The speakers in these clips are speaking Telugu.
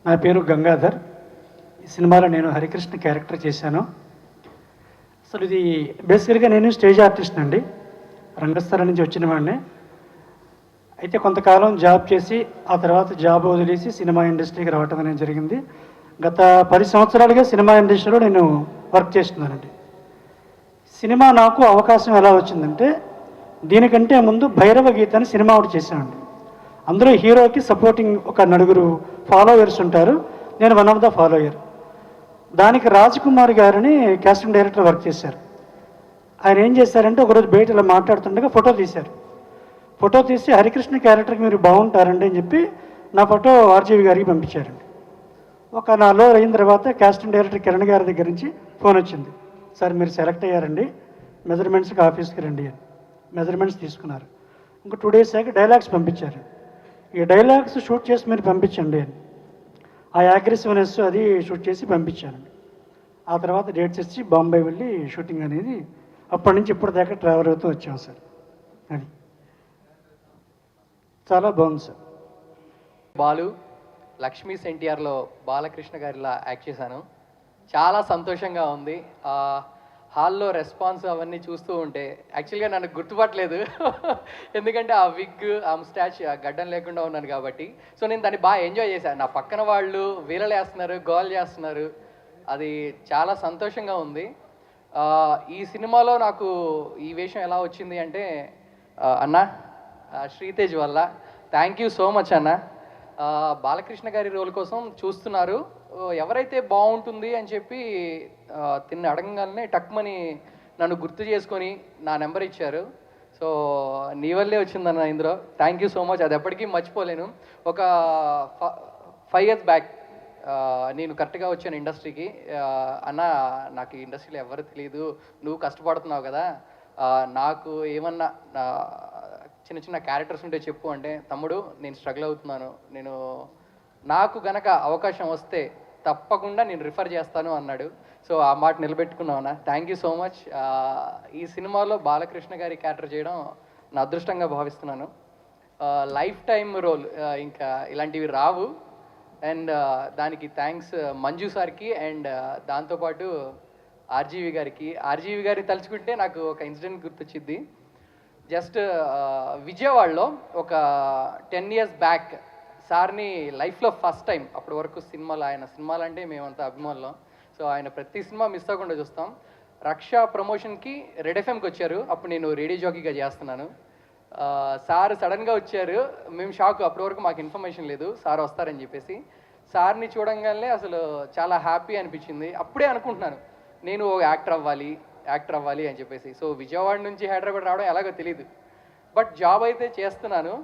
నా పేరు గంగాధర్. ఈ సినిమాలో నేను హరికృష్ణ క్యారెక్టర్ చేశాను. అసలు ఇది బేసికల్గా నేను స్టేజ్ ఆర్టిస్ట్ అండి, రంగస్థలం నుంచి వచ్చిన వాడిని. అయితే కొంతకాలం జాబ్ చేసి ఆ తర్వాత జాబ్ వదిలేసి సినిమా ఇండస్ట్రీకి రావటం అనేది జరిగింది. గత 10 సంవత్సరాలుగా సినిమా ఇండస్ట్రీలో నేను వర్క్ చేస్తున్నానండి. సినిమా నాకు అవకాశం ఎలా వచ్చిందంటే, దీనికంటే ముందు భైరవ గీత అని సినిమా ఒకటి చేశానండి. అందులో హీరోకి సపోర్టింగ్ ఒక 4 ఫాలోయర్స్ ఉంటారు. నేను వన్ ఆఫ్ ద ఫాలోయర్. దానికి రాజ్ కుమార్ గారిని కాస్టింగ్ డైరెక్టర్ వర్క్ చేశారు. ఆయన ఏం చేశారంటే, ఒకరోజు బయట ఇలా మాట్లాడుతుండగా ఫోటో తీశారు. ఫోటో తీసి హరికృష్ణ క్యారెక్టర్కి మీరు బాగుంటారండి అని చెప్పి నా ఫోటో ఆర్జీవి గారికి పంపించారండి. ఒక 4 రోజులు అయిన తర్వాత కాస్టింగ్ డైరెక్టర్ కిరణ్ గారి దగ్గర నుంచి ఫోన్ వచ్చింది. సార్ మీరు సెలెక్ట్ అయ్యారండి, మెజర్మెంట్స్కి ఆఫీస్కి రండి అని. మెజర్మెంట్స్ తీసుకున్నారు. ఇంకా 2 days అయ్యాక డైలాగ్స్ పంపించారు. ఈ డైలాగ్స్ షూట్ చేసి మీరు పంపించండి అని. ఆ అగ్రెసివ్నెస్ అది షూట్ చేసి పంపించానండి. ఆ తర్వాత డేట్స్ ఇచ్చి బాంబే వెళ్ళి షూటింగ్ అనేది అప్పటి నుంచి ఇప్పటిదాకా ట్రావెల్ అవుతూ వచ్చాం సార్. అది చాలా బాగుంది సార్. బాలు లక్ష్మీ ఎన్టీఆర్లో బాలకృష్ణ గారిలా యాక్ట్ చేశాను. చాలా సంతోషంగా ఉంది. హాల్లో రెస్పాన్స్ అవన్నీ చూస్తూ ఉంటే యాక్చువల్గా నన్ను గుర్తుపట్టలేదు ఎందుకంటే ఆ విగ్, ఆ ముస్టాచ్, ఆ గడ్డం లేకుండా ఉన్నాను కాబట్టి. సో నేను దాన్ని బాగా ఎంజాయ్ చేశాను. నా పక్కన వాళ్ళు వీలలేస్తున్నారు, గోల్ చేస్తున్నారు. అది చాలా సంతోషంగా ఉంది. ఈ సినిమాలో నాకు ఈ వేషం ఎలా వచ్చింది అంటే, అన్న శ్రీతేజ్ వల్ల. థ్యాంక్ యూ సో మచ్ అన్న. బాలకృష్ణ గారి రోల్ కోసం చూస్తున్నారు. ఎవరైతే బాగుంటుంది అని చెప్పి తిన్న అడగగానే టక్మని నన్ను గుర్తు చేసుకొని నా నెంబర్ ఇచ్చారు. సో నీ వల్లే వచ్చిందన్న ఇందులో. Thank you so much. అది ఎప్పటికీ మర్చిపోలేను. ఒక 5 years బ్యాక్ నేను కరెక్ట్గా వచ్చాను ఇండస్ట్రీకి. అన్న నాకు ఈ ఇండస్ట్రీలో ఎవరు తెలియదు, నువ్వు కష్టపడుతున్నావు కదా, నాకు ఏమన్నా చిన్న చిన్న క్యారెక్టర్స్ ఉంటే చెప్పు అంటే, తమ్ముడు నేను స్ట్రగుల్ అవుతున్నాను, నాకు గనక అవకాశం వస్తే తప్పకుండా నేను రిఫర్ చేస్తాను అన్నాడు. సో ఆ మాట నిలబెట్టుకున్నావునా. Thank you so much. ఈ సినిమాలో బాలకృష్ణ గారి క్యారెక్టర్ చేయడం నా అదృష్టంగా భావిస్తున్నాను. లైఫ్ టైమ్ రోల్, ఇంకా ఇలాంటివి రావు. అండ్ దానికి థ్యాంక్స్ మంజు సార్కి అండ్ దాంతోపాటు ఆర్జీవి గారిని తలుచుకుంటే నాకు ఒక ఇన్సిడెంట్ గుర్తొచ్చింది. జస్ట్ విజయవాడలో ఒక 10 years బ్యాక్ సార్ని లైఫ్లో ఫస్ట్ టైం, అప్పటి వరకు ఆయన సినిమాలంటే మేమంతా అభిమానులం. సో ఆయన ప్రతి సినిమా మిస్ అవ్వకుండా చూస్తాం. రక్ష ప్రమోషన్కి రెడ్ ఎఫ్ఎంకి వచ్చారు. అప్పుడు నేను రేడియో జాకీగా చేస్తున్నాను. సార్ సడన్గా వచ్చారు. మేము షాక్. అప్పటి వరకు మాకు ఇన్ఫర్మేషన్ లేదు సార్ వస్తారని చెప్పేసి. సార్ని చూడంగానే అసలు చాలా హ్యాపీ అనిపించింది. అప్పుడే అనుకుంటున్నాను నేను యాక్టర్ అవ్వాలి అని చెప్పేసి. సో విజయవాడ నుంచి హైదరాబాద్ రావడం ఎలాగో తెలియదు, బట్ జాబ్ అయితే చేస్తున్నాను.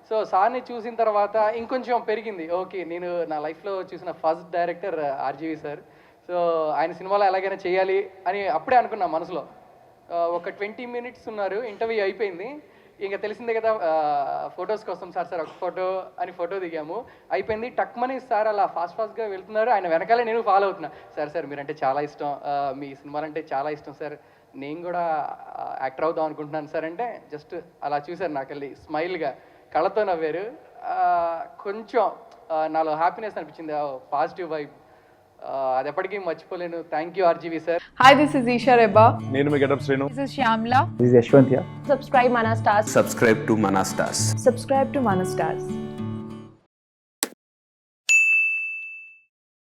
సో సార్ని చూసిన తర్వాత ఇంకొంచెం పెరిగింది. ఓకే, నేను నా లైఫ్లో చూసిన first director RGV sir. So ఆయన సినిమాలో ఎలాగైనా చేయాలి అని అప్పుడే అనుకున్నా మనసులో. ఒక 20 minutes ఉన్నారు, ఇంటర్వ్యూ అయిపోయింది. ఇంకా తెలిసిందే కదా, ఫొటోస్ కోసం సార్ ఒక ఫోటో అని ఫోటో దిగాము, అయిపోయింది. టక్మని సార్ అలా ఫాస్ట్గా వెళ్తున్నారు. ఆయన వెనకాలే నేను ఫాలో అవుతున్నా. సార్ మీరంటే చాలా ఇష్టం, మీ సినిమాలంటే చాలా ఇష్టం సార్, నేను కూడా యాక్టర్ అవుదాం అనుకుంటున్నాను సార్ అంటే జస్ట్ అలా చూశారు నాకెళ్ళి, స్మైల్గా కళ్ళతో నవ్వారు. కొంచెం నాలో హ్యాపీనెస్ అనిపించింది, పాజిటివ్ వైబ్. అది ఎప్పటికీ మర్చిపోలేను. Thank you RGV sir. Hi, this is Isha Reba. నేను మీ getup Srinu. This is Shyamla. This is Yashwant here. Subscribe Mana Stars. Subscribe to Mana Stars. Subscribe to Mana Stars.